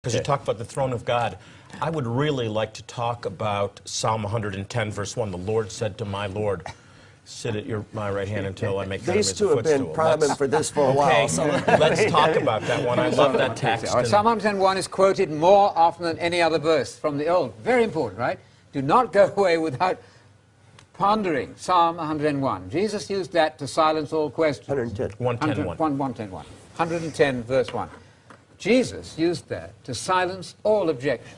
because you talk about the throne of God. I would really like to talk about Psalm 110, verse 1. The Lord said to my Lord, sit at my right hand until I make your enemies a footstool. These two have been priming for this for a while. So let's talk about that one. I love that text. Psalm 110:1 is quoted more often than any other verse from the Old. Very important, right? Do not go away without pondering Psalm 101. Jesus used that to silence all questions. 110, 110, verse 1. Jesus used that to silence all objections.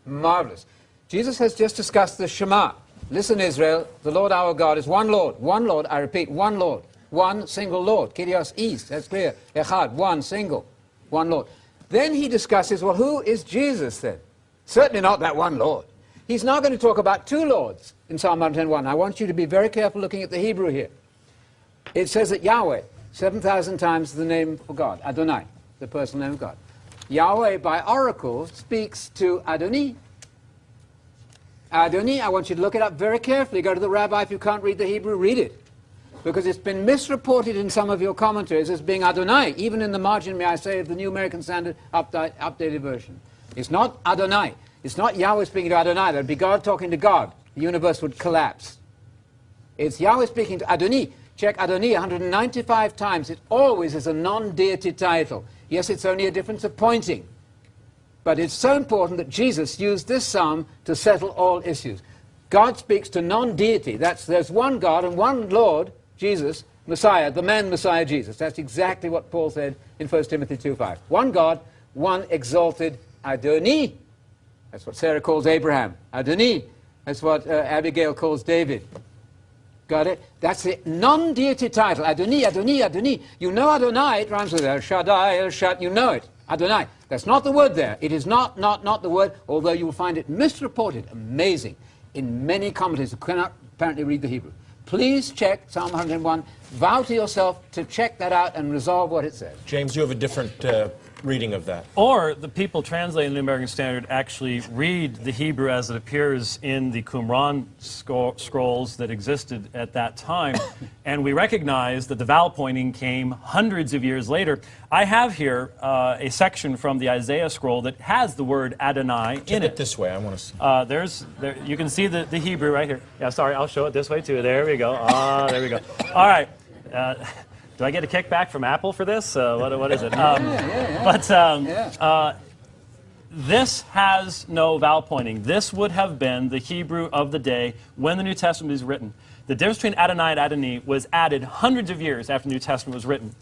Marvelous. Jesus has just discussed the Shema. Listen, Israel, the Lord our God is one Lord. One Lord, I repeat, one Lord. One single Lord. Kyrios is, that's clear. Echad, one single. One Lord. Then he discusses, well, who is Jesus then? Certainly not that one Lord. He's now going to talk about two Lords in Psalm 110:1. I want you to be very careful looking at the Hebrew here. It says that Yahweh, 7,000 times the name for God, Adonai, the personal name of God. Yahweh, by oracle, speaks to Adoni. Adoni, I want you to look it up very carefully. Go to the rabbi. If you can't read the Hebrew, read it. Because it's been misreported in some of your commentaries as being Adonai, even in the margin, may I say, of the New American Standard updated version. It's not Adonai. It's not Yahweh speaking to Adonai. That would be God talking to God. The universe would collapse. It's Yahweh speaking to Adoni. Check Adoni 195 times. It always is a non-deity title. Yes, it's only a difference of pointing. But it's so important that Jesus used this psalm to settle all issues. God speaks to non-deity. There's one God and one Lord, Jesus, Messiah, the man Messiah Jesus. That's exactly what Paul said in 1 Timothy 2:5. One God, one exalted Adoni. That's what Sarah calls Abraham. Adoni. That's what Abigail calls David. Got it? That's the non-deity title. Adoni, Adoni, Adoni. You know Adonai, it rhymes with El Shaddai, El Shad. You know it. Adonai. That's not the word there. It is not the word, although you will find it misreported, amazing, in many commentators who cannot apparently read the Hebrew. Please check Psalm 101. Vow to yourself to check that out and resolve what it says. James, you have a different reading of that. Or the people translating the American Standard actually read the Hebrew as it appears in the Qumran scrolls that existed at that time, and we recognize that the vowel pointing came hundreds of years later. I have here a section from the Isaiah scroll that has the word Adonai in it. This way, I want to see. You can see the Hebrew right here. Yeah, sorry, I'll show it this way too. There we go. Ah, there we go. All right. Do I get a kickback from Apple for this? What is it? This has no vowel pointing. This would have been the Hebrew of the day when the New Testament was written. The difference between Adonai and Adoni was added hundreds of years after the New Testament was written.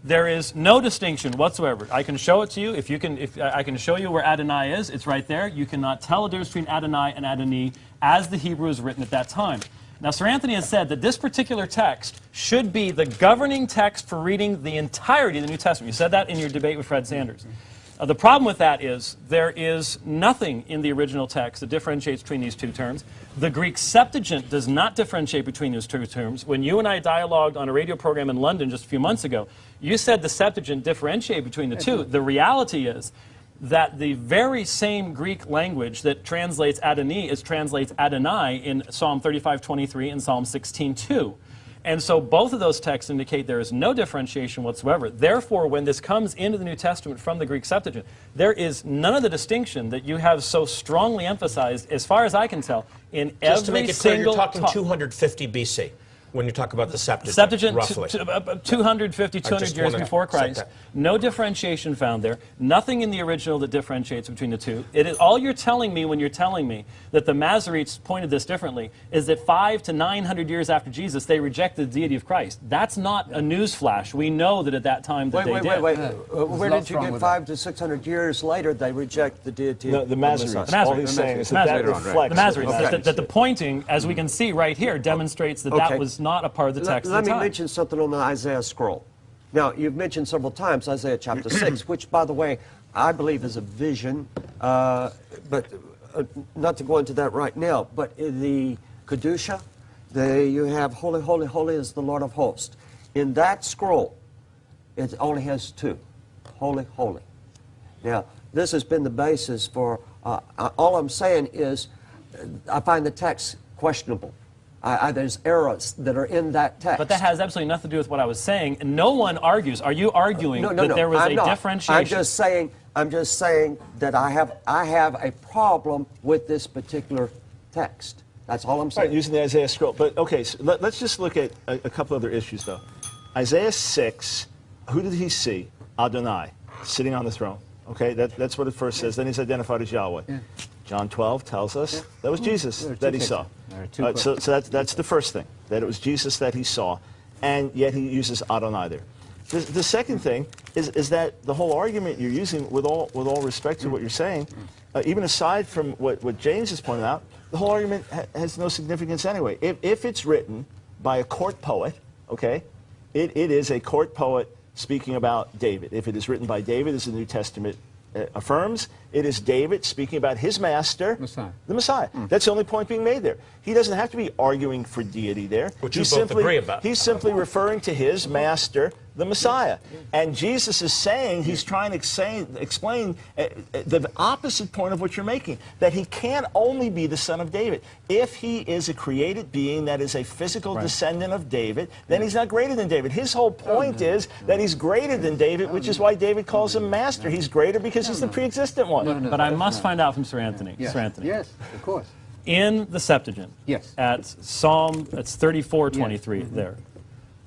There is no distinction whatsoever. I can show it to you. If I can show you where Adonai is, it's right there. You cannot tell the difference between Adonai and Adoni as the Hebrew was written at that time. Now, Sir Anthony has said that this particular text should be the governing text for reading the entirety of the New Testament. You said that in your debate with Fred Sanders. The problem with that is there is nothing in the original text that differentiates between these two terms. The Greek Septuagint does not differentiate between those two terms. When you and I dialogued on a radio program in London just a few months ago, you said the Septuagint differentiated between the two. The reality is that the very same Greek language that translates Adoni translates Adonai in Psalm 35:23 and Psalm 16:2. And so both of those texts indicate there is no differentiation whatsoever. Therefore, when this comes into the New Testament from the Greek Septuagint, there is none of the distinction that you have so strongly emphasized, as far as I can tell, in every single Just to make it clear, you're talking 250 BC. When you talk about the Septuagint, roughly. 250, 200 years before Christ. No differentiation found there. Nothing in the original that differentiates between the two. It is, all you're telling me when you're telling me that the Masoretes pointed this differently is that 500 to 900 years after Jesus, they rejected the deity of Christ. That's not a news flash. We know that at that time that they did. Wait. Where did you get 500 to 600 years later they reject the deity of the Masoretes? All he's saying is that reflects. The Masoretes. That the pointing, as we can see right here, demonstrates that that was not a part of the text. Let me mention something on the Isaiah scroll. Now, you've mentioned several times Isaiah chapter 6, which, by the way, I believe is a vision, but not to go into that right now. But in the Kedusha, you have holy, holy, holy is the Lord of hosts. In that scroll, it only has two, holy, holy. Now, this has been the basis for, all I'm saying is, I find the text questionable. There's errors that are in that text. But that has absolutely nothing to do with what I was saying. And no one argues. Are you arguing that there was a differentiation? I'm just saying I'm just saying that I have a problem with this particular text. That's all I'm Right, saying. using the Isaiah scroll. But okay, so let's just look at a couple other issues, though. Isaiah 6, who did he see? Adonai, sitting on the throne. Okay, that's what it first says. Then he's identified as Yahweh. Yeah. John 12 tells us that was Jesus that he saw. So that's the first thing, that it was Jesus that he saw, and yet he uses Adonai there. The second thing is that the whole argument you're using, with all respect to what you're saying, even aside from what James has pointed out, the whole argument has no significance anyway. If it's written by a court poet, okay, it is a court poet speaking about David. If it is written by David, as the New Testament affirms, it is David speaking about his master, Messiah. the Messiah. That's the only point being made there. He doesn't have to be arguing for deity there. Which you both agree about. He's simply referring to his master, the Messiah. And Jesus is saying, he's trying to explain the opposite point of what you're making, that he can't only be the son of David. If he is a created being that is a physical descendant of David, then he's not greater than David. His whole point is that he's greater than David, which is why David calls him master. He's greater because he's the pre-existent one. But I must find out from Sir Anthony. Yes. Sir Anthony. Yes, of course. In the Septuagint, Yes. at Psalm, it's 34:23 there.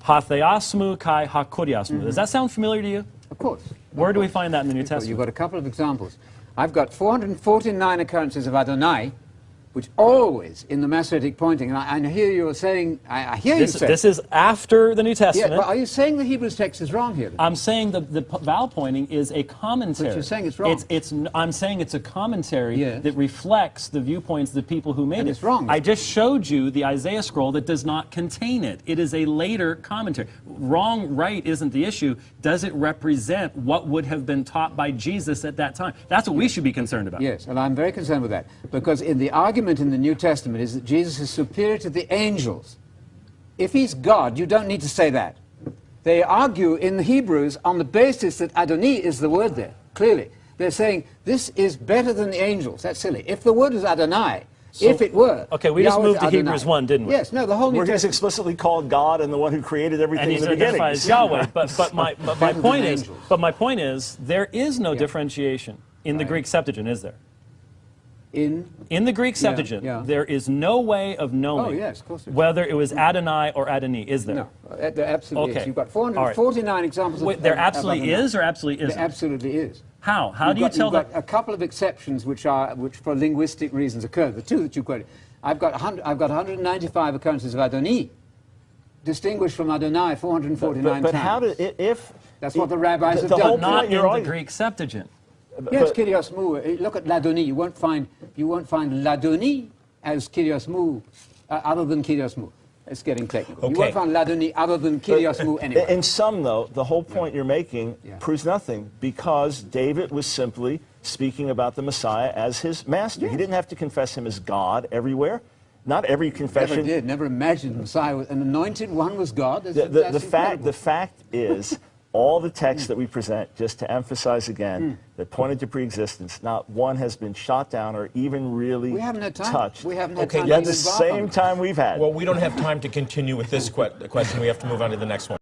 Hatheasmu kai hakuriasmu. Does that sound familiar to you? Of course. Where do we find that in the New Well, Testament? you've got a couple of examples. I've got 449 occurrences of Adonai, which always in the Masoretic pointing, and I hear you saying, I hear you say. This is after the New Testament. Yeah, but are you saying the Hebrews text is wrong here? I'm saying the vowel pointing is a commentary. But you're saying it's wrong. I'm saying it's a commentary Yes. that reflects the viewpoints of the people who made And it. it's wrong. I just showed you the Isaiah scroll that does not contain it. It is a later commentary. Wrong, right isn't the issue. Does it represent what would have been taught by Jesus at that time? That's what we should be concerned about. Yes, and I'm very concerned with that. Because in the argument in the New Testament is that Jesus is superior to the angels. If he's God, you don't need to say that. They argue in the Hebrews on the basis that Adoni is the word there, clearly. They're saying this is better than the angels. That's silly. If the word is Adonai, if it were... Okay, we just Yahweh moved to Adonai. Hebrews 1, didn't we? Yes, no, the whole New Where he's Testament... explicitly called God and the one who created everything And in he's the beginning. identified as Yahweh. But my Better point than is, angels. there is no differentiation in the Greek Septuagint, is there? In the Greek Septuagint, yeah. there is no way of knowing Oh, yes, of course there is. whether it was Adonai or Adoni, is there? No, there absolutely Okay. is. You've got 449 examples of... Wait, there of absolutely Adonai. is or absolutely isn't? There absolutely is. How? How do you tell You've that? got a couple of exceptions which for linguistic reasons occur. The two that you quoted. I've got 195 occurrences of Adoni, distinguished from Adonai 449 But times. how did, if... That's what the rabbis have the done. whole Not point in you're the arguing- Greek Septuagint. Yes, Kyrios Mu. Look at Ladoni. You won't find Ladoni as Kyrios Mu other than Kyrios Mu. It's getting technical. You Okay. won't find Ladoni other than Kyrios Mu anyway. In sum, though, the whole point you're making Yeah. proves nothing, because David was simply speaking about the Messiah as his master. He didn't have to confess him as God everywhere. Not every Never confession... did. Never imagined Messiah was an anointed one was God. That's The incredible. fact is, all the texts that we present, just to emphasize again, that pointed to pre-existence, not one has been shot down or even really We haven't had time. touched. We haven't had Okay, time Yet to the embark on same it. time we've had. Well, we don't have time to continue with this question. We have to move on to the next one.